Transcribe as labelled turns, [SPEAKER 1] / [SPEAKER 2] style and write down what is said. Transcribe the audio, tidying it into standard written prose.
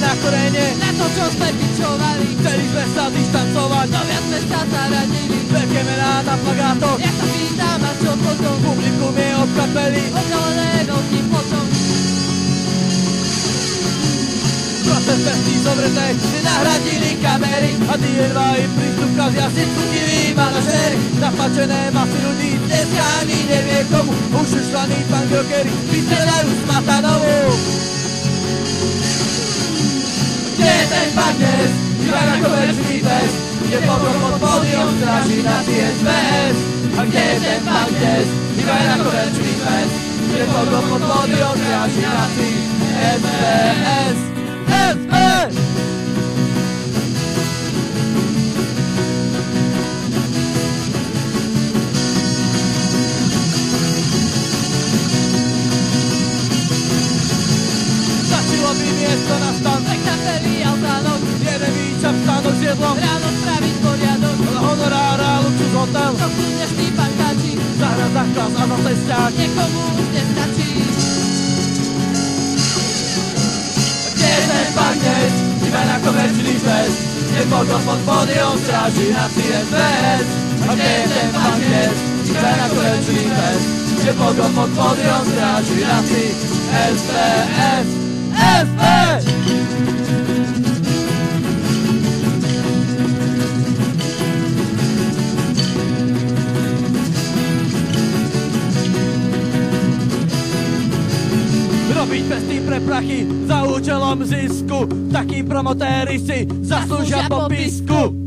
[SPEAKER 1] na korene,
[SPEAKER 2] na to, čo sme pičovali.
[SPEAKER 1] chceli sme sa dištancovať,
[SPEAKER 2] No viac sme sa zaradili.
[SPEAKER 1] veľké mená na plagátoch,
[SPEAKER 2] Ja sa pýtam, a čo potom?
[SPEAKER 1] publikum je od kapely,
[SPEAKER 2] Oddelené veľkým potom.
[SPEAKER 1] proces pestí zovreté, si nahradili kamery a DN2 im prístup kazia si cutiví manažéri. Napačené masy ľudí, dneska ani nevie komu, už ušlaní pangrokery, vystrelajú smatanovú. Kde je ten pán dnes? Iba na komerčný fest, kde pogrom pod pódium stráži na CSBS. A kde je ten pán dnes? Iba na komerčný fest, kde pogrom pod pódium stráži na CSBS. SBS! Stačilo by miesto na stan,
[SPEAKER 2] Tak kapely altánok,
[SPEAKER 1] jeden výčap stánok s jedlom,
[SPEAKER 2] ráno spraviť poriadok.
[SPEAKER 1] honorára, luxus hotel,
[SPEAKER 2] To sú dnešní pankáči,
[SPEAKER 1] zahrať zákaz a zase sťah.
[SPEAKER 2] niekomu už nestačí.
[SPEAKER 1] Kde je ten pán dnes? Iba na komerčný fest, kde pogrom pod pódium stráži na CSBS. A kde je ten pán dnes? Iba na komerčný fest, kde pogrom pod pódium stráži na CSBS. SBS! Robiť festy pre prachy za účelom zisku, takí promotéri si zaslúžia popisku.